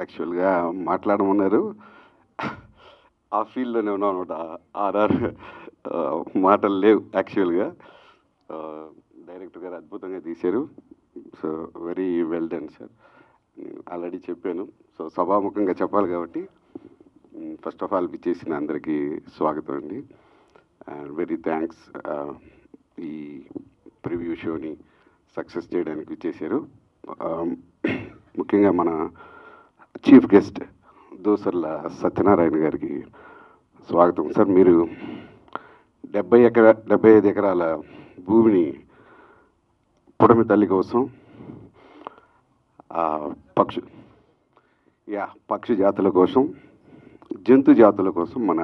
యాక్చువల్గా మాట్లాడమన్నారు. ఆ ఫీల్డ్లోనే ఉన్నాం అనమాట. ఆర్ఆర్ మాటలు లేవు యాక్చువల్గా. డైరెక్టర్ గారు అద్భుతంగా తీశారు. So very well done sir. నేను ఆల్రెడీ చెప్పాను. సో సభాముఖంగా చెప్పాలి కాబట్టి ఫస్ట్ ఆఫ్ ఆల్ విచ్చేసిన అందరికీ స్వాగతం అండి. అండ్ వెరీ థ్యాంక్స్ ఈ ప్రివ్యూ షోని సక్సెస్ చేయడానికి విచ్చేశారు. ముఖ్యంగా మన చీఫ్ గెస్ట్ దోసర్ల సత్యనారాయణ గారికి స్వాగతం సార్. మీరు 75 ఎకరాల భూమిని పుడమి తల్లి కోసం, పక్షి జాతుల కోసం, జంతు జాతుల కోసం మన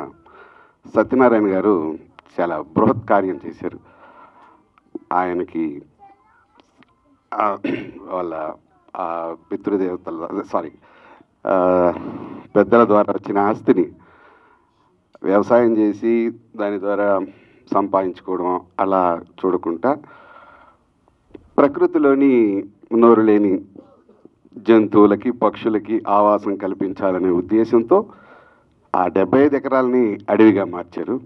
సత్యనారాయణ గారు చాలా బృహత్ కార్యం చేశారు. ఆయనకి వాళ్ళ పెద్దల ద్వారా వచ్చిన ఆస్తిని వ్యవసాయం చేసి దాని ద్వారా సంపాదించుకోవడం అలా చూడకుండా ప్రకృతిలోని నోరు లేని జంతువులకి, పక్షులకి ఆవాసం కల్పించాలనే ఉద్దేశంతో ఆ 75 ఎకరాలని అడవిగా మార్చారు.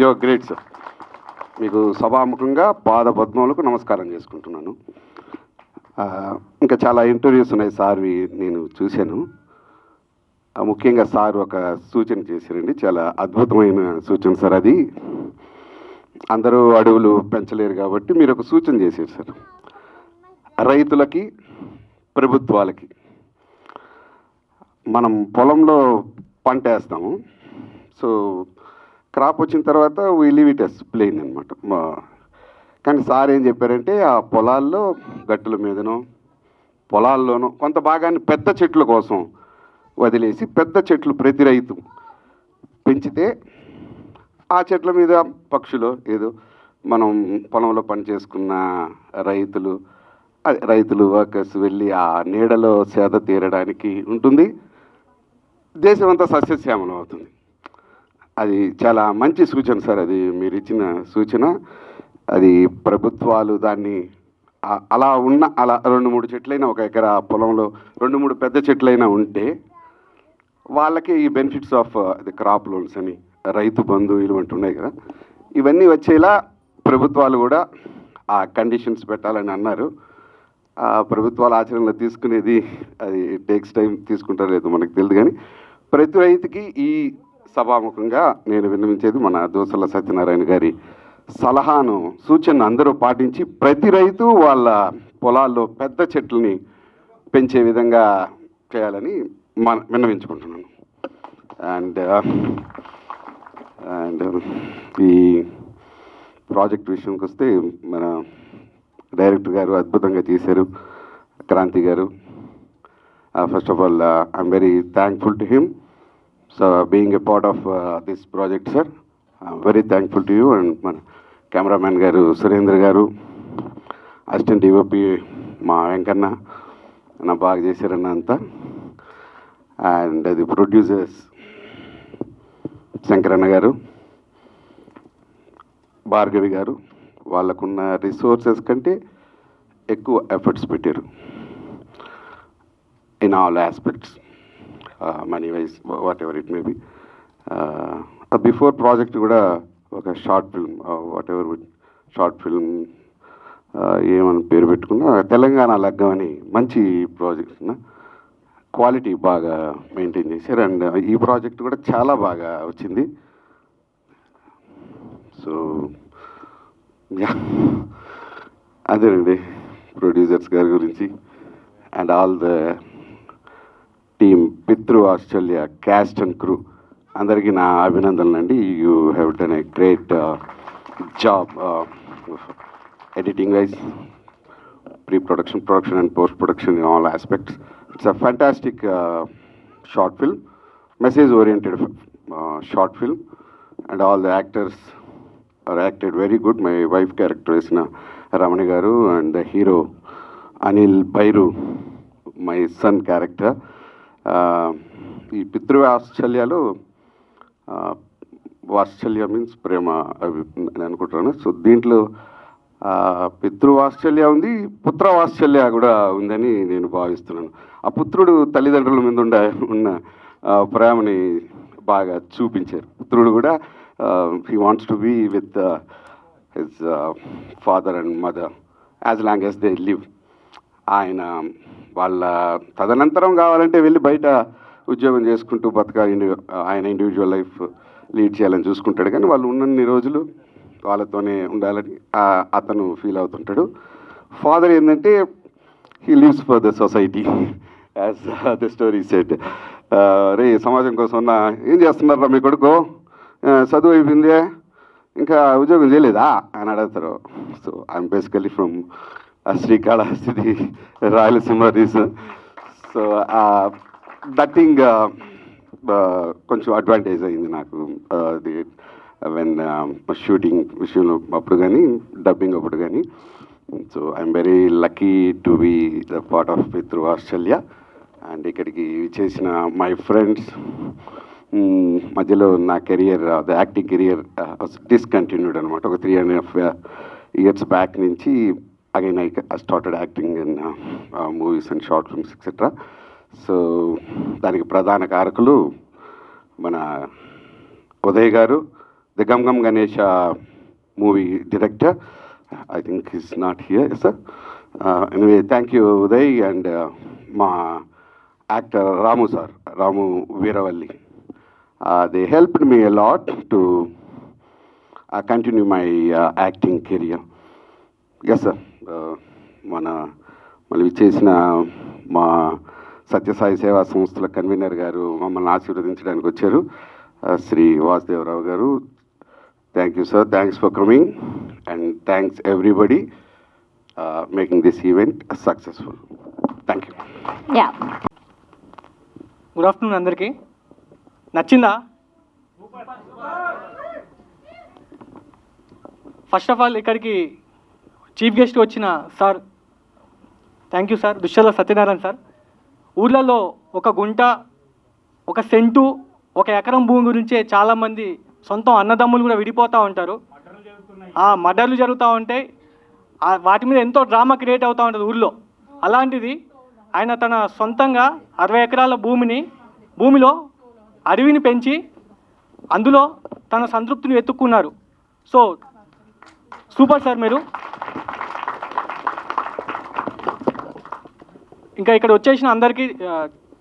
యో గ్రేట్ సార్. మీకు సభాముఖంగా పాదపద్మములకు నమస్కారం చేసుకుంటున్నాను. ఇంకా చాలా ఇంటర్వ్యూస్ ఉన్నాయి సార్వి, నేను చూశాను. ముఖ్యంగా సార్ ఒక సూచన చేశారండి, చాలా అద్భుతమైన సూచన సార్. అది అందరూ అడవులు పెంచలేరు కాబట్టి మీరు ఒక సూచన చేశారు సార్. రైతులకి, ప్రభుత్వాలకి, మనం పొలంలో పంట వేస్తాము. సో క్రాప్ వచ్చిన తర్వాత we leave it as plain అనమాట. కానీ సార్ ఏం చెప్పారంటే ఆ పొలాల్లో గట్టుల మీదనో పొలాల్లోనో కొంత భాగాన్ని పెద్ద చెట్ల కోసం వదిలేసి పెద్ద చెట్లు ప్రతి రైతు పెంచితే ఆ చెట్ల మీద పక్షులు ఏదో మనం పొలంలో పని చేసుకున్న రైతులు వర్కర్స్ వెళ్ళి ఆ నీడలో సేద తీరడానికి ఉంటుంది. దేశం అంతా సస్యశ్యామలం అవుతుంది. అది చాలా మంచి సూచన సార్. అది మీరు ఇచ్చిన సూచన. అది ప్రభుత్వాలు దాన్ని అలా 2-3 చెట్లైనా, ఒక ఎకరా పొలంలో 2-3 పెద్ద చెట్లైనా ఉంటే వాళ్ళకి ఈ benefits of the crop loans అని, రైతు బంధు ఇలాంటి ఉన్నాయి కదా, ఇవన్నీ వచ్చేలా ప్రభుత్వాలు కూడా ఆ కండిషన్స్ పెట్టాలని అన్నారు. ఆ ప్రభుత్వాలు ఆచరణలో తీసుకునేది అది టేక్స్ టైం తీసుకుంటారో లేదో మనకు తెలియదు. కానీ ప్రతి రైతుకి ఈ సభాముఖంగా నేను విన్నవించేది మన దోసర్ల సత్యనారాయణ గారి సలహాను, సూచనను అందరూ పాటించి ప్రతి రైతు వాళ్ళ పొలాల్లో పెద్ద చెట్లని పెంచే విధంగా చేయాలని విన్నవించుకుంటున్నాను. అండ్ ఈ ప్రాజెక్ట్ విషయంకి వస్తే మన డైరెక్టర్ గారు అద్భుతంగా చేశారు, క్రాంతి గారు. First of all I'm very thankful to him. So being a part of this project, sir, I'm very thankful to you. And మన కెమెరామ్యాన్ గారు సురేంద్ర గారు, అసిస్టెంట్ డిఓపి మా వెంకన్న నా బాగా చేశారన్న అంతా. అండ్ అది ప్రొడ్యూసర్స్ శంకరన్న గారు, భార్గవి గారు, వాళ్ళకున్న రిసోర్సెస్ కంటే ఎక్కువ ఎఫర్ట్స్ పెట్టారు in all aspects, money wise what ever it may be. Before project కూడా ఒక షార్ట్ ఫిల్మ్ ఏమని పేరు పెట్టుకున్నా, తెలంగాణ లగ్గం అని మంచి ప్రాజెక్ట్, క్వాలిటీ బాగా మెయింటైన్ చేశారు. అండ్ ఈ ప్రాజెక్ట్ కూడా చాలా బాగా వచ్చింది. సో అదేనండి ప్రొడ్యూసర్స్ గారి గురించి. అండ్ ఆల్ ద టీమ్, పితృ ఆస్ట్రేలియా క్యాస్ట్ అండ్ క్రూ అందరికీ నా అభినందనలు అండి. You have done a great job editing wise, pre-production, production and post-production in all aspects. It's a fantastic short film, message-oriented short film, and all the actors are acted very good. My wife character is Ramani Garu, and the hero Anil Bairu, my son character. ఈ పితృ ఆస్ట్రేలియాలో వాత్సల్య means ప్రేమ అవి అని అనుకుంటున్నాను. So దీంట్లో పితృవాత్సల్య ఉంది, పుత్రవాత్సల్య కూడా ఉందని నేను భావిస్తున్నాను. ఆ పుత్రుడు తల్లిదండ్రుల మీద ఉన్న ప్రేమని బాగా చూపించారు. పుత్రుడు కూడా he wants to be with his father and mother as long as they live. ఆయన వాళ్ళ తదనంతరం కావాలంటే వెళ్ళి బయట ఉద్యోగం చేసుకుంటూ బతకాలి, ఆయన ఇండివిజువల్ లైఫ్ లీడ్ చేయాలని చూసుకుంటాడు. కానీ వాళ్ళు ఉన్నన్ని రోజులు వాళ్ళతోనే ఉండాలని అతను ఫీల్ అవుతుంటాడు. ఫాదర్ ఏంటంటే he lives for the society as the story set. రే సమాజం కోసం ఏం చేస్తున్నారా మీ కొడుకు, చదువు అయిపోయిందే ఇంకా ఉద్యోగం చేయలేదా అని అడుగుతారు. So I'm basically from Srikalahasti, Rayalaseema reason. So that thing కొంచెం అడ్వాంటేజ్ అయింది నాకు అది వెన్ షూటింగ్ విషయంలో అప్పుడు కానీ డబ్బింగ్ అప్పుడు కానీ. So I'm very lucky to be the part of Pitruvatsalya. And ఇక్కడికి చేసిన మై ఫ్రెండ్స్, మధ్యలో నా career the acting career discontinued అనమాట. ఒక 3.5 years బ్యాక్ నుంచి again I started acting in movies and short films etcetera. So దానికి ప్రధాన కారకులు మన ఉదయ్ గారు, the gum gum Ganesh movie director. I think is not here sir. Anyway thank you Uday. And మా actor Ramu sir, Ramu Veeravalli, they helped me a lot to continue my acting career. Yes sir. మళ్ళీ చేసిన మా సత్యసాయి సేవా సంస్థల కన్వీనర్ గారు మమ్మల్ని ఆశీర్వదించడానికి వచ్చారు, శ్రీ వాసుదేవరావు గారు. Thank you sir, thanks for coming and thanks everybody making this event successful. Thank you. Good afternoon అందరికీ. నచ్చిందా? ఫస్ట్ ఆఫ్ ఆల్ ఇక్కడికి చీఫ్ గెస్ట్ వచ్చిన sir, thank you sir. Dushshala Satyanarayana sir. ఊర్లలో ఒక గుంట, ఒక సెంటు, ఒక ఎకరం భూమి గురించే చాలామంది సొంతం అన్నదమ్ములు కూడా విడిపోతూ ఉంటారు. మర్డర్లు జరుగుతూ ఉంటాయి. వాటి మీద ఎంతో డ్రామా క్రియేట్ అవుతూ ఉంటుంది ఊళ్ళో. అలాంటిది ఆయన తన సొంతంగా 60 ఎకరాల భూమిలో అడవిని పెంచి అందులో తన సంతృప్తిని వెతుక్కున్నారు. సో సూపర్ సార్ మీరు. ఇంకా ఇక్కడ వచ్చేసిన అందరికీ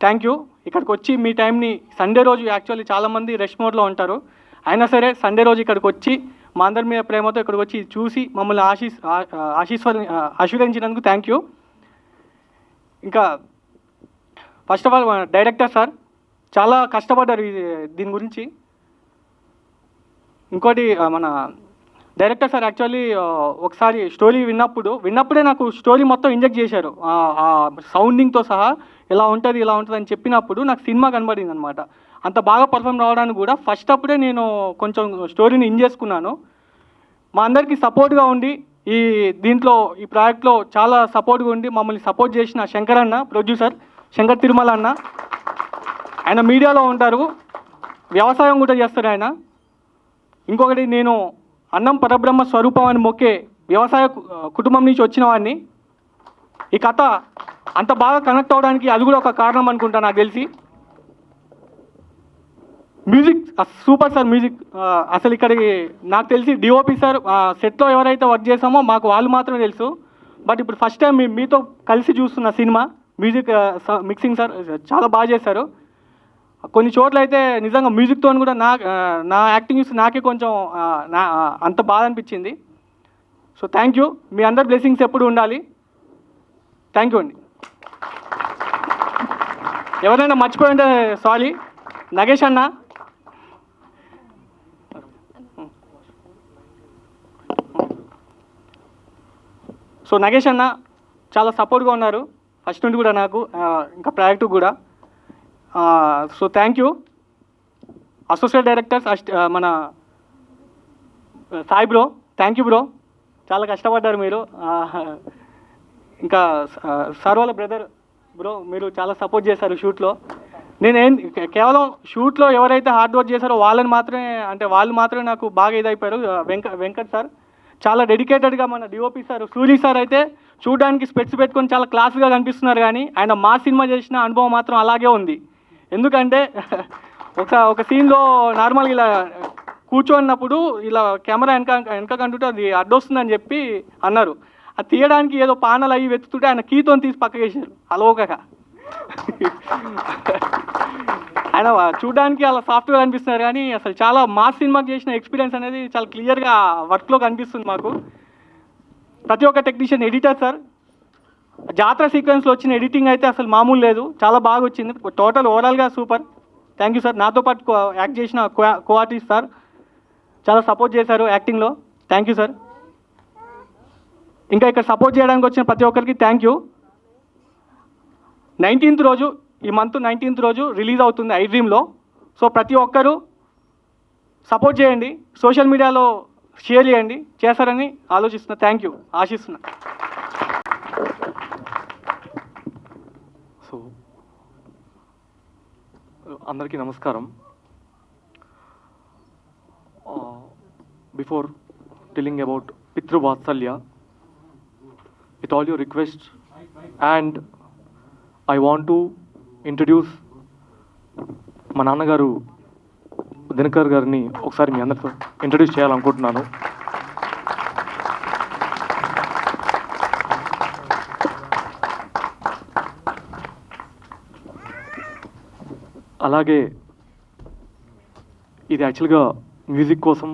థ్యాంక్ యూ. ఇక్కడికి వచ్చి మీ టైంని, సండే రోజు యాక్చువల్లీ చాలామంది రెస్ట్ మోడ్లో ఉంటారు, అయినా సరే సండే రోజు ఇక్కడికి వచ్చి మా అందరి మీద ప్రేమతో ఇక్కడికి వచ్చి చూసి మమ్మల్ని ఆశీర్వదించినందుకు థ్యాంక్ యూ. ఇంకా first of all director sir చాలా కష్టపడ్డారు దీని గురించి. ఇంకోటి మన డైరెక్టర్ సార్ యాక్చువల్లీ ఒకసారి స్టోరీ విన్నప్పుడే నాకు స్టోరీ మొత్తం ఇంజెక్ట్ చేశారు, సౌండింగ్తో సహా ఇలా ఉంటుంది అని చెప్పినప్పుడు నాకు సినిమా కనబడింది అనమాట. అంత బాగా పర్ఫామ్ రావడానికి కూడా ఫస్ట్ అప్పుడే నేను కొంచెం స్టోరీని చేసుకున్నాను. మా అందరికీ సపోర్ట్గా ఉండి దీంట్లో ఈ ప్రాజెక్ట్లో చాలా సపోర్ట్గా ఉండి మమ్మల్ని సపోర్ట్ చేసిన శంకర్ అన్న, ప్రొడ్యూసర్ శంకర్ తిరుమల అన్న. ఆయన మీడియాలో ఉంటారు, వ్యవసాయం కూడా చేస్తారు ఆయన. ఇంకొకటి, నేను అన్నం పరబ్రహ్మ స్వరూపం అని మొక్కే వ్యవసాయ కుటుంబం నుంచి వచ్చిన వాడిని. ఈ కథ అంత బాగా కనెక్ట్ అవ్వడానికి అది కూడా ఒక కారణం అనుకుంటా నాకు తెలిసి. Music super sir. మ్యూజిక్ అసలు ఇక్కడికి నాకు తెలిసి డిఓపి సార్, సెట్లో ఎవరైతే వర్క్ చేసామో మాకు వాళ్ళు మాత్రమే తెలుసు. బట్ ఇప్పుడు ఫస్ట్ టైం మీతో కలిసి చూస్తున్న సినిమా. మ్యూజిక్ మిక్సింగ్ సార్ చాలా బాగా చేశారు. కొన్ని చోట్ల అయితే నిజంగా మ్యూజిక్తో కూడా నా యాక్టింగ్ చూసి నాకే కొంచెం అంత బాధ అనిపించింది. So thank you. మీ అందరి బ్లెస్సింగ్స్ ఎప్పుడు ఉండాలి. థ్యాంక్ యూ అండి. ఎవరైనా మర్చిపోయి ఉంటే సారీ. నగేష్ అన్న, సో నగేష్ అన్న చాలా సపోర్ట్గా ఉన్నారు ఫస్ట్ నుండి కూడా నాకు, ఇంకా ప్రాజెక్టు కూడా. So thank you. Associate directors మన Sai bro, thank you bro, చాలా కష్టపడ్డారు మీరు. ఇంకా సార్ వాళ్ళ బ్రదర్ బ్రో, మీరు చాలా సపోర్ట్ చేశారు షూట్లో. కేవలం షూట్లో ఎవరైతే హార్డ్ వర్క్ చేశారో వాళ్ళు మాత్రమే నాకు బాగా ఇదైపోయారు. వెంకట్ సార్ చాలా డెడికేటెడ్గా మన డిఓపి సార్ సూరి సార్ అయితే చూడడానికి స్పెట్స్ పెట్టుకొని చాలా క్లాస్గా కనిపిస్తున్నారు, కానీ ఆయన మా సినిమా చేసిన అనుభవం మాత్రం అలాగే ఉంది. ఎందుకంటే ఒక సీన్లో నార్మల్గా ఇలా కూర్చోన్నప్పుడు ఇలా కెమెరా వెనక కంటుంటే అది అడ్డొస్తుందని చెప్పి అన్నారు. అది తీయడానికి ఏదో పానలు అవి వెతుతుంటే ఆయన కీతో తీసి పక్కకేసారు అలవోకగా. ఆయన చూడడానికి అలా సాఫ్ట్గా కనిపిస్తున్నారు, కానీ అసలు చాలా మాస్ సినిమాకి చేసిన ఎక్స్పీరియన్స్ అనేది చాలా క్లియర్గా వర్క్లో కనిపిస్తుంది మాకు. ప్రతి ఒక్క టెక్నీషియన్, ఎడిటర్ సార్, జాతర సీక్వెన్స్లో వచ్చిన ఎడిటింగ్ అయితే అసలు మామూలు లేదు, చాలా బాగా వచ్చింది. టోటల్ ఓవరాల్గా సూపర్. Thank you sir. నాతో పాటు యాక్ట్ చేసిన కో ఆర్టిస్ట్ సార్ చాలా సపోర్ట్ చేశారు యాక్టింగ్లో. Thank you sir. ఇంకా ఇక్కడ సపోర్ట్ చేయడానికి వచ్చిన ప్రతి ఒక్కరికి థ్యాంక్ యూ. 19th రోజు, ఈ మంత్ 19th రోజు రిలీజ్ అవుతుంది ఐ డ్రీమ్లో. సో ప్రతి ఒక్కరూ సపోర్ట్ చేయండి, సోషల్ మీడియాలో షేర్ చేయండి, చేస్తారని ఆలోచిస్తున్నా. Thank you, ఆశిస్తున్నా. సో అందరికీ నమస్కారం. Before telling about Pitruvatsalya, with all your requests, and I want to introduce మా నాన్నగారు దినకర్ గారిని ఒకసారి మీ అందరితో ఇంట్రడ్యూస్ చేయాలనుకుంటున్నాను. అలాగే ఇది యాక్చువల్గా మ్యూజిక్ కోసం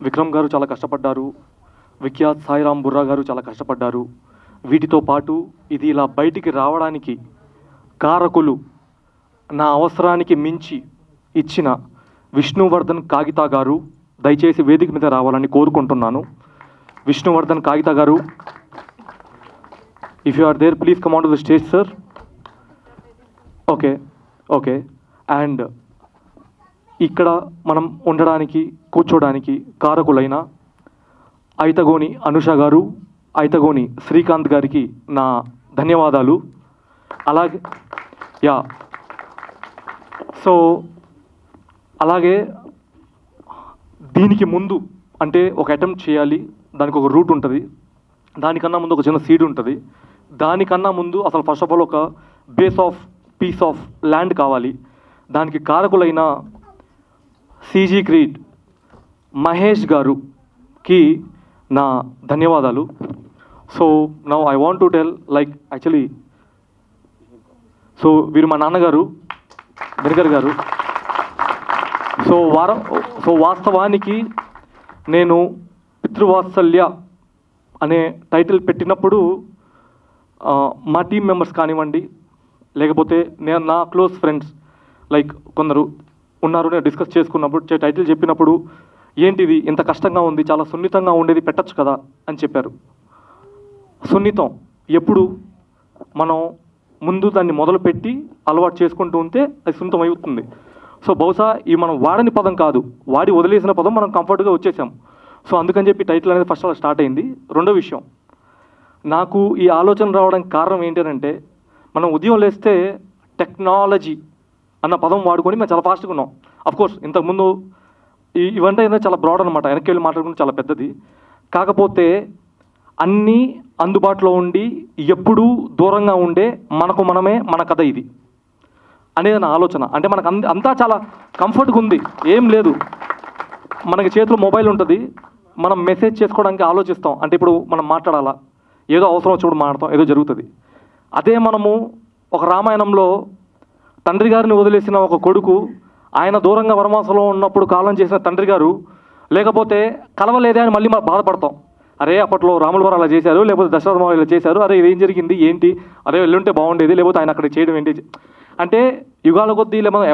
విక్రమ్ గారు చాలా కష్టపడ్డారు, విఖ్యాత్ సాయిరామ్ బుర్రా గారు చాలా కష్టపడ్డారు. వీటితో పాటు ఇది ఇలా బయటికి రావడానికి కారకులు, నా అవసరానికి మించి ఇచ్చిన విష్ణువర్ధన్ కాగితా గారు దయచేసి వేదిక మీద రావాలని కోరుకుంటున్నాను. విష్ణువర్ధన్ కాగితా గారు, if you are there please come on to the stage sir. Okay. And ఇక్కడ మనం ఉండడానికి కూర్చోడానికి కారకులైన ఐతగోని అనుష గారు, ఐతగోని శ్రీకాంత్ గారికి నా ధన్యవాదాలు. అలాగే అలాగే దీనికి ముందు అంటే ఒక అటెంప్ట్ చేయాలి, దానికి ఒక రూట్ ఉంటుంది, దానికన్నా ముందు ఒక చిన్న సీడ్ ఉంటుంది, దానికన్నా ముందు అసలు ఫస్ట్ ఆఫ్ ఆల్ ఒక పీస్ ఆఫ్ ల్యాండ్ కావాలి. దానికి కారకులైన సీజీ క్రీడ్ మహేష్ గారుకి నా ధన్యవాదాలు. So now I want to tell like actually వీరు మా నాన్నగారు దినకర్ గారు. సో వాస్తవానికి నేను పితృవాత్సల్య అనే టైటిల్ పెట్టినప్పుడు మా టీం మెంబర్స్ కానివ్వండి, లేకపోతే నా క్లోజ్ ఫ్రెండ్స్ లైక్ కొందరు ఉన్నారు, నేను డిస్కస్ చేసుకున్నప్పుడు టైటిల్ చెప్పినప్పుడు ఏంటిది ఇంత కష్టంగా ఉంది, చాలా సున్నితంగా ఉండేది, పెట్టచ్చు కదా అని చెప్పారు. సున్నితం ఎప్పుడు మనం ముందు దాన్ని మొదలుపెట్టి అలవాటు చేసుకుంటూ ఉంటే అది సున్నితం అవుతుంది. సో బహుశా ఈ మనం వాడని పదం కాదు, వాడి వదిలేసిన పదం మనం కంఫర్ట్గా వచ్చేసాం. సో అందుకని చెప్పి టైటిల్ అనేది ఫస్ట్ అలా స్టార్ట్ అయింది. రెండో విషయం, నాకు ఈ ఆలోచన రావడానికి కారణం ఏంటంటే మనం ఉదయం లేస్తే టెక్నాలజీ అన్న పదం వాడుకొని మేము చాలా ఫాస్ట్గా ఉన్నాం. అఫ్కోర్స్ ఇంతకుముందు ఇవంటే ఏదో చాలా బ్రాడ్ అనమాట, వెనక్కి వెళ్ళి మాట్లాడుకుంటే చాలా పెద్దది. కాకపోతే అన్నీ అందుబాటులో ఉండి ఎప్పుడూ దూరంగా ఉండే మనకు మనమే మన కథ ఇది అనేది నా ఆలోచన. అంటే మనకు అంతా చాలా కంఫర్ట్గా ఉంది, ఏం లేదు, మనకి చేతిలో మొబైల్ ఉంటుంది, మనం మెసేజ్ చేసుకోవడానికి ఆలోచిస్తాం. అంటే ఇప్పుడు మనం మాట్లాడాలా, ఏదో అవసరం వచ్చినప్పుడు మాట్లాడతాం, ఏదో జరుగుతుంది. అదే మనము ఒక రామాయణంలో తండ్రి గారిని వదిలేసిన ఒక కొడుకు, ఆయన దూరంగా వనవాసంలో ఉన్నప్పుడు కాలం చేసిన తండ్రి గారు, లేకపోతే కలవలేదే అని మళ్ళీ మనం బాధపడతాం. అరే అప్పట్లో రాముల వారు అలా చేశారు, లేకపోతే దశరథ ఇలా చేశారు, అరే ఇదేం జరిగింది ఏంటి, అరే వెళ్ళుంటే బాగుండేది, లేకపోతే ఆయన అక్కడ చేయడం ఏంటి. అంటే యుగాల కొద్దీ లేకపోతే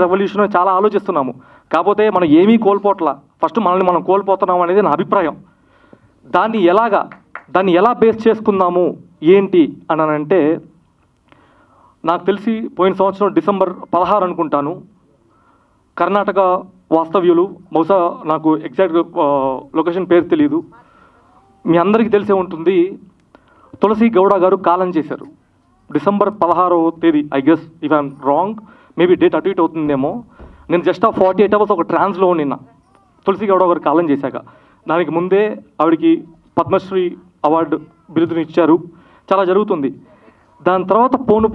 రెవల్యూషన్ చాలా ఆలోచిస్తున్నాము. కాకపోతే మనం ఏమీ కోల్పోట్లా, ఫస్ట్ మనల్ని మనం కోల్పోతున్నాం అనేది నా అభిప్రాయం. దాన్ని ఎలా బేస్ చేసుకుందాము ఏంటి అని అంటే, నాకు తెలిసి పోయిన సంవత్సరం డిసెంబర్ 16 అనుకుంటాను, కర్ణాటక వాస్తవ్యులు, బహుశా నాకు ఎగ్జాక్ట్ లొకేషన్ పేరు తెలీదు, మీ అందరికీ తెలిసే ఉంటుంది, తులసి గౌడ గారు కాలం చేశారు. డిసెంబర్ 16వ తేదీ, I guess if I'm wrong, maybe date అటు ఇటు అవుతుందేమో. నేను జస్ట్ 48 hours ఒక ట్రాన్స్లో నిన్న తులసి గౌడ గారు కాలం చేశాక దానికి ముందే ఆవిడకి పద్మశ్రీ అవార్డు బిరుదుని ఇచ్చారు. చాలా జరుగుతుంది. దాని తర్వాత పోను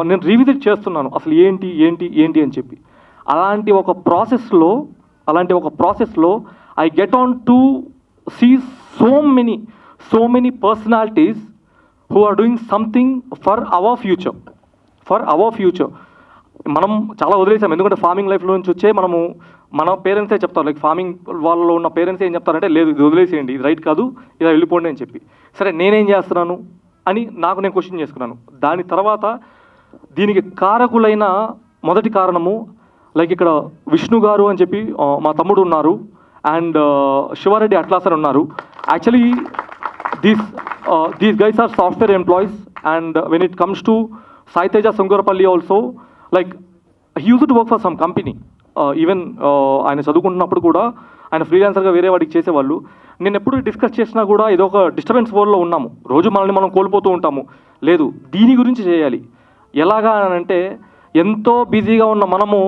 నేను రీవిజిట్ చేస్తున్నాను అసలు ఏంటి అని చెప్పి. అలాంటి ఒక ప్రాసెస్లో I get on to see so many personalities who are doing something for our future. మనం చాలా వదిలేసాం, ఎందుకంటే ఫార్మింగ్ లైఫ్లో నుంచి వచ్చే మన పేరెంట్సే చెప్తారు, లైక్ ఫార్మింగ్ వాళ్ళలో ఉన్న పేరెంట్స్ ఏం చెప్తారంటే లేదు ఇది వదిలేసేయండి, ఇది రైట్ కాదు, ఇలా వెళ్ళిపోండి అని చెప్పి. సరే నేనేం చేస్తున్నాను అని నేను క్వశ్చన్ చేసుకున్నాను. దాని తర్వాత దీనికి కారకులైన మొదటి కారణము లైక్ ఇక్కడ విష్ణు గారు అని చెప్పి మా తమ్ముడు ఉన్నారు, అండ్ శివారెడ్డి అట్లాసర్ ఉన్నారు. Actually these guys are software employees, and when it comes to Sai Teja Sungurapalli also, like he used to work for some company, even ఆయన చదువుకుంటున్నప్పుడు కూడా ఆయన ఫ్రీలాన్సర్గా వేరే వాడికి చేసేవాళ్ళు. నేను ఎప్పుడు డిస్కస్ చేసినా కూడా ఏదో ఒక డిస్టర్బెన్స్ వరల్డ్లో ఉన్నాము, రోజు మనల్ని మనం కోల్పోతూ ఉంటాము. లేదు, దీని గురించి చేయాలి. ఎలాగా అని అంటే ఎంతో బిజీగా ఉన్న మనము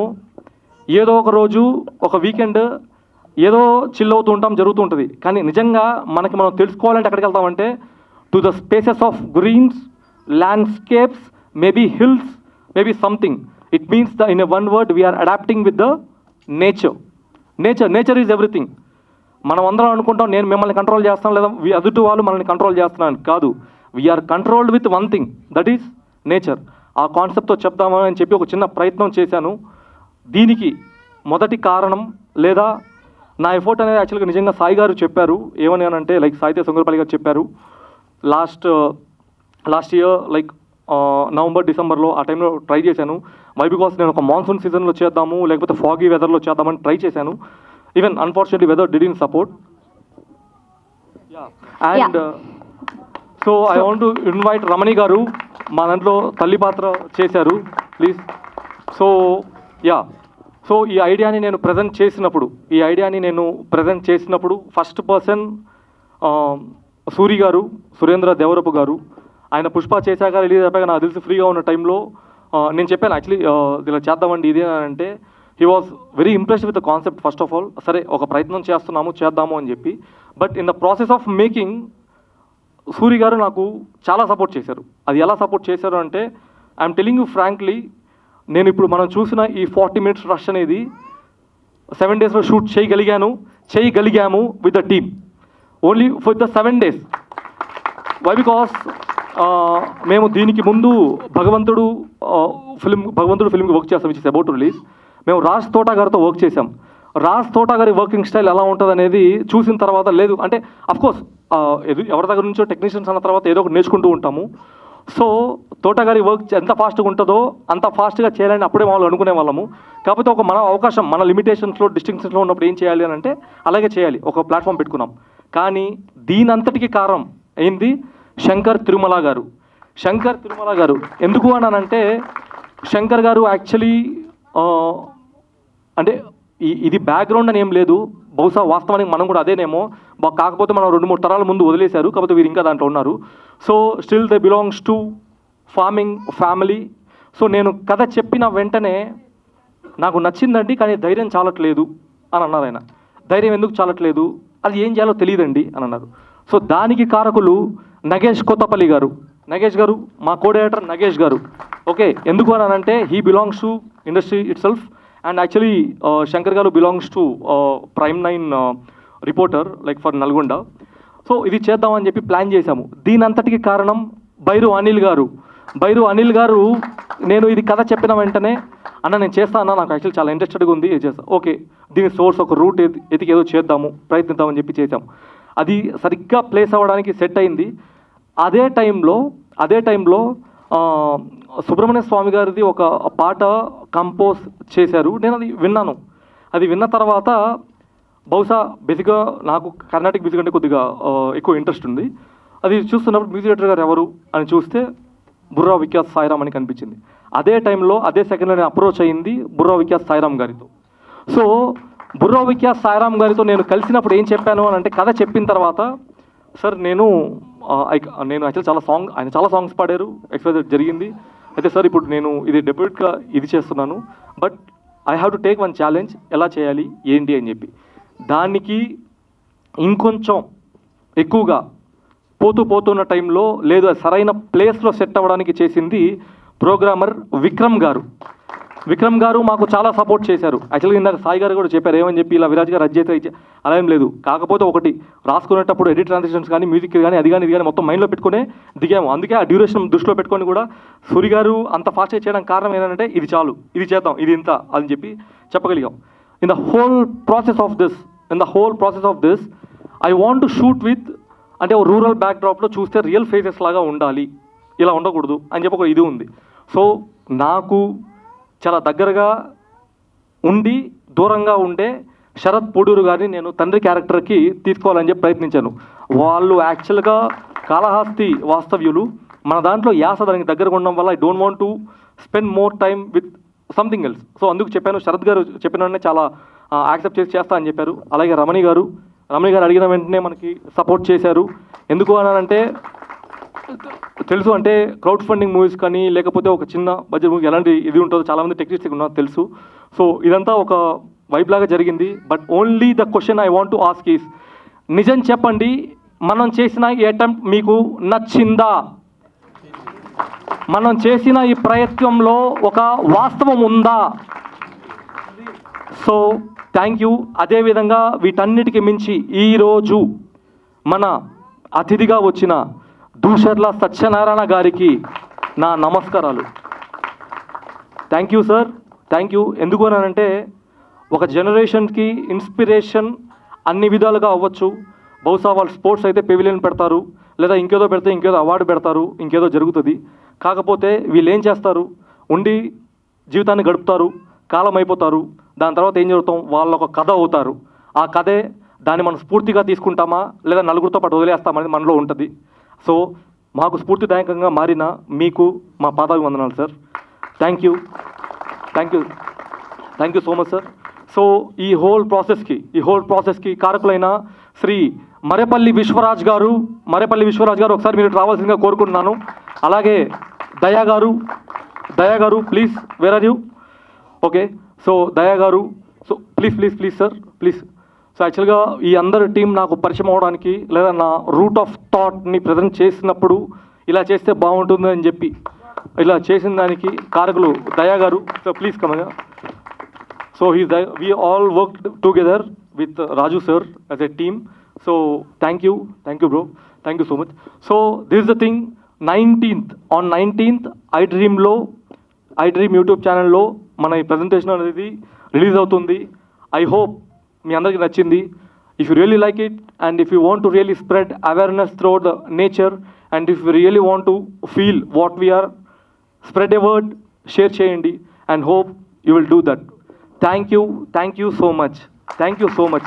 ఏదో ఒక రోజు ఒక వీకెండ్ ఏదో చిల్ అవుతూ ఉంటాం, జరుగుతూ ఉంటుంది. కానీ నిజంగా మనం తెలుసుకోవాలంటే ఎక్కడికి వెళ్తామంటే to the spaces of greens, landscapes, maybe hills, maybe something. It means in a one word we are adapting with the nature is everything. మనం అందరం అనుకుంటాం నేను మిమ్మల్ని కంట్రోల్ చేస్తాను, లేదా ఎదుటి వాళ్ళు మనల్ని కంట్రోల్ చేస్తున్నాను. కాదు, we are controlled with one thing, that is nature. ఆ కాన్సెప్ట్తో చెప్దామని చెప్పి ఒక చిన్న ప్రయత్నం చేశాను. దీనికి మొదటి కారణం లేదా నా ఎఫర్ట్ అనేది యాక్చువల్గా నిజంగా సాయి గారు చెప్పారు. ఏమని అంటే లైక్ సాయి తేజ సంగరపల్లి గారు చెప్పారు లాస్ట్ ఇయర్ లైక్ నవంబర్ డిసెంబర్లో ఆ టైంలో ట్రై చేశాను. వై బికాస్ నేను ఒక మాన్సూన్ సీజన్లో చేద్దాము లేకపోతే ఫాగీ వెదర్లో చేద్దామని ట్రై చేశాను. Even unfortunately weather didn't support. And so I want to invite Ramani గారు, మా దాంట్లో తల్లి పాత్ర చేశారు, ప్లీజ్. సో ఈ ఐడియాని నేను ప్రజెంట్ చేసినప్పుడు ఫస్ట్ పర్సన్ సూరి గారు, సురేంద్ర దేవరపు గారు. ఆయన పుష్ప చేశాక రిలీజ్ అయిపోయాక నాకు తెలిసి ఫ్రీగా ఉన్న టైంలో నేను చెప్పాను యాక్చువల్లీ ఇలా చేద్దామండి ఇది అని అంటే he was very impressed with the concept. First of all సరే ఒక ప్రయత్నం చేద్దాము అని చెప్పి. But in the process of making Suri గారు నాకు చాలా సపోర్ట్ చేశారు. అది ఎలా సపోర్ట్ చేశారు అంటే ఐఎమ్ టెలింగ్ యూ ఫ్రాంక్లీ, నేను ఇప్పుడు మనం చూసిన ఈ 40 minutes రష్ అనేది 7 daysలో షూట్ చేయగలిగాము with the team, only for the 7 days. Why because మేము దీనికి ముందు భగవంతుడు ఫిల్మ్కి వర్క్ చేస్తాం, which is about to release. మేము రాజ్ తోటా గారితో వర్క్ చేసాం. రాజ్ తోటా గారి వర్కింగ్ స్టైల్ ఎలా ఉంటుంది అనేది చూసిన తర్వాత లేదు అంటే అఫ్కోర్స్ ఎవరి దగ్గర నుంచో టెక్నీషియన్స్ అన్న తర్వాత ఏదో ఒకటి నేర్చుకుంటూ ఉంటాము. సో తోటా గారి వర్క్ ఎంత ఫాస్ట్గా ఉంటుందో అంత ఫాస్ట్గా చేయాలని అప్పుడే వాళ్ళు అనుకునే వాళ్ళము. కాకపోతే ఒక మన అవకాశం, మన లిమిటేషన్స్లో డిస్టింక్షన్స్లో ఉన్నప్పుడు ఏం చేయాలి అని అంటే అలాగే చేయాలి, ఒక ప్లాట్ఫామ్ పెట్టుకున్నాం. కానీ దీనంతటికి కారణం ఏంది శంకర్ తిరుమల గారు. ఎందుకు అనంటే శంకర్ గారు యాక్చువల్లీ అంటే ఇది బ్యాక్గ్రౌండ్ అని ఏం లేదు, బహుశా వాస్తవానికి మనం కూడా అదేనేమో, కాకపోతే మనం 2-3 తరాల ముందు వదిలేశారు, కాకపోతే వీరు ఇంకా దాంట్లో ఉన్నారు. So still they belongs to farming family. So నేను కథ చెప్పిన వెంటనే నాకు నచ్చిందండి, కానీ ధైర్యం చాలట్లేదు అని అన్నారు ఆయన. ధైర్యం ఎందుకు చాలట్లేదు, అది ఏం చేయాలో తెలియదండి అని అన్నారు. సో దానికి కారకులు నగేష్ కొత్తపల్లి గారు. నగేష్ గారు మా కోడైరెక్టర్ నగేష్ గారు. ఓకే, ఎందుకు అని అంటే he belongs to industry itself, and actually Shankar గారు belongs to prime 9 reporter like for Nalgonda. So ఇది చేద్దామని చెప్పి ప్లాన్ చేశాము. దీని అంతటికి కారణం బైరు అనిల్ గారు నేను ఇది కథ చెప్పిన వెంటనే అన్న నేను చేస్తాను, నాకు యాక్చువల్లీ చాలా ఇంట్రెస్టెడ్గా ఉంది, చేస్తాను. ఓకే, దీని సోర్స్ ఒక రూట్ ఎతికి ఏదో ప్రయత్నిద్దామని చెప్పి చేసాం. అది సరిగ్గా ప్లేస్ అవ్వడానికి సెట్ అయింది. అదే టైంలో సుబ్రహ్మణ్య స్వామి గారిది ఒక పాట కంపోజ్ చేశారు. నేను అది విన్నాను. అది విన్న తర్వాత బహుశా బేసిక్గా నాకు కర్ణాటిక్ మ్యూజిక్ అంటే కొద్దిగా ఎక్కువ ఇంట్రెస్ట్ ఉంది. అది చూస్తున్నప్పుడు మ్యూజిక్ డైరెక్టర్ గారు ఎవరు అని చూస్తే బుర్రా వికాస్ సాయిరామ్ అని కనిపించింది. అదే టైంలో అదే సెకండ్లో నేను అప్రోచ్ అయ్యింది బుర్రా వికాస్ సాయిరామ్ గారితో. సో బుర్రా వికాస్ సాయిరామ్ గారితో నేను కలిసినప్పుడు ఏం చెప్పాను అని అంటే కథ చెప్పిన తర్వాత సార్ నేను యాక్చువల్ ఆయన చాలా సాంగ్స్ పాడారు, ఎక్స్పైజ్ జరిగింది. అయితే సార్ ఇప్పుడు నేను ఇది డెబ్యూట్గా ఇది చేస్తున్నాను, but I have to take one challenge, ఎలా చేయాలి ఏంటి అని చెప్పి. దానికి ఇంకొంచెం ఎక్కువగా పోతున్న టైంలో లేదు అది సరైన ప్లేస్లో సెట్ అవ్వడానికి చేసింది ప్రోగ్రామర్ విక్రమ్ గారు మాకు చాలా సపోర్ట్ చేశారు. యాక్చువల్గా ఇందాక సాయి గారు కూడా చెప్పారు ఏమని చెప్పి ఇలా విరాజ్ గారు అజ్జయితే అలా ఏం లేదు. కాకపోతే ఒకటి రాసుకునేటప్పుడు ఎడిట్ ట్రాన్సిషన్స్ కానీ మ్యూజిక్ కానీ అది కానీ ఇది కానీ మొత్తం మైండ్లో పెట్టుకునే దిగాము. అందుకే ఆ డ్యూరేషన్ దృష్టిలో పెట్టుకొని కూడా సూరి గారు అంత ఫాస్ట్గా చేయడానికి కారణం ఏంటంటే ఇది చాలు, ఇది చేద్దాం, ఇది ఇంత అని చెప్పి చెప్పగలిగాం. In the whole process of this I want to shoot with అంటే ఒక రూరల్ బ్యాక్డ్రాప్లో చూస్తే రియల్ ఫేసెస్ లాగా ఉండాలి, ఇలా ఉండకూడదు అని చెప్పి ఒక ఇది ఉంది. సో నాకు చాలా దగ్గరగా ఉండి దూరంగా ఉండే శరత్ పూడూరు గారిని నేను తండ్రి క్యారెక్టర్కి తీసుకోవాలని చెప్పి ప్రయత్నించాను. వాళ్ళు యాక్చువల్గా కాళహస్తి వాస్తవ్యులు. మన దాంట్లో యాస దానికి దగ్గరగా ఉండడం వల్ల I don't want to spend more time with something else. So అందుకు చెప్పాను. శరత్ గారు చెప్పిన వెంటనే చాలా యాక్సెప్ట్ చేస్తా అని చెప్పారు. అలాగే రమణి గారు అడిగిన వెంటనే మనకి సపోర్ట్ చేశారు. ఎందుకు అనంటే తెలుసు అంటే క్రౌడ్ ఫండింగ్ మూవీస్ కానీ లేకపోతే ఒక చిన్న బడ్జెట్ మూవీ ఎలాంటి ఇది ఉంటుందో చాలామంది టెక్నిక్స్ ఉన్నది తెలుసు. సో ఇదంతా ఒక వైబ్ లాగా జరిగింది. But only the question I want to ask is, నిజం చెప్పండి, మనం చేసిన ఈ అటెంప్ట్ మీకు నచ్చిందా? మనం చేసిన ఈ ప్రయత్నంలో ఒక వాస్తవం ఉందా? So thank you. అదేవిధంగా వీటన్నిటికి మించి ఈరోజు మన అతిథిగా వచ్చిన దూషర్ల సత్యనారాయణ గారికి నా నమస్కారాలు. Thank you sir, thank you. ఎందుకు అనంటే ఒక జనరేషన్కి ఇన్స్పిరేషన్ అన్ని విధాలుగా అవ్వచ్చు. బహుశా వాళ్ళు స్పోర్ట్స్ అయితే పెవిలియన్ పెడతారు, లేదా ఇంకేదో పెడితే ఇంకేదో అవార్డు పెడతారు, ఇంకేదో జరుగుతుంది. కాకపోతే వీళ్ళు ఏం చేస్తారు, ఉండి జీవితాన్ని గడుపుతారు, కాలం అయిపోతారు. దాని తర్వాత ఏం జరుగుతాం, వాళ్ళ ఒక కథ అవుతారు. ఆ కథే దాన్ని మనం స్ఫూర్తిగా తీసుకుంటామా లేదా నలుగురితో పాటు వదిలేస్తామనేది మనలో ఉంటుంది. సో మాకు స్ఫూర్తిదాయకంగా మారిన మీకు మా పాదాభివందనాలు sir. Thank you so much sir. So ఈ హోల్ ప్రాసెస్కి కారకులైన శ్రీ మరేపల్లి విశ్వరాజ్ గారు ఒకసారి మీరు రావాల్సిందిగా కోరుకుంటున్నాను. అలాగే దయా గారు please, where are you? Okay, so Daya గారు, so please sir, please. So యాక్చువల్గా ఈ అందరి టీం నాకు పరిచయం అవడానికి లేదా నా రూట్ ఆఫ్ థాట్ని ప్రజెంట్ చేసినప్పుడు ఇలా చేస్తే బాగుంటుంది అని చెప్పి ఇలా చేసిన దానికి కారకులు దయా గారు. సో ప్లీజ్ కమగా. So we all work together with Raju sir as a team. So thank you bro, thank you so much. So this the thing, 19th I dream YouTube ఛానల్లో మన ఈ ప్రజెంటేషన్ అనేది రిలీజ్ అవుతుంది. ఐ హోప్ మీ అందరికీ నచ్చింది. If you really like it and if you want to really spread awareness throughout the nature and if you really want to feel what we are, spread a word, share చేయండి and hope you will do that. Thank you so much.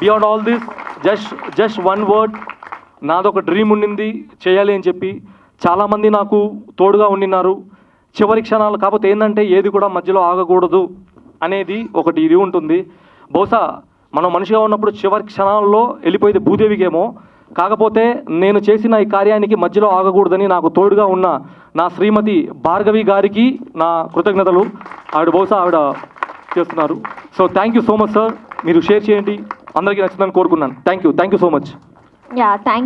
Beyond all this, just one word, నాదొక dream ఉండింది చేయాలి అని చెప్పి. చాలామంది నాకు తోడుగా ఉండినారు చివరి క్షణాలు. కాకపోతే ఏంటంటే ఏది కూడా మధ్యలో ఆగకూడదు అనేది ఒకటి ఇది ఉంటుంది. బహుశా మనం మనిషిగా ఉన్నప్పుడు చివరి క్షణాల్లో వెళ్ళిపోయేది భూదేవికేమో. కాకపోతే నేను చేసిన ఈ కార్యానికి మధ్యలో ఆగకూడదని నాకు తోడుగా ఉన్న నా శ్రీమతి భార్గవి గారికి నా కృతజ్ఞతలు. ఆవిడ చేస్తున్నారు. So thank you so much sir. మీరు షేర్ చేయండి, అందరికీ నచ్చిందని కోరుకున్నాను. Thank you so much. Thank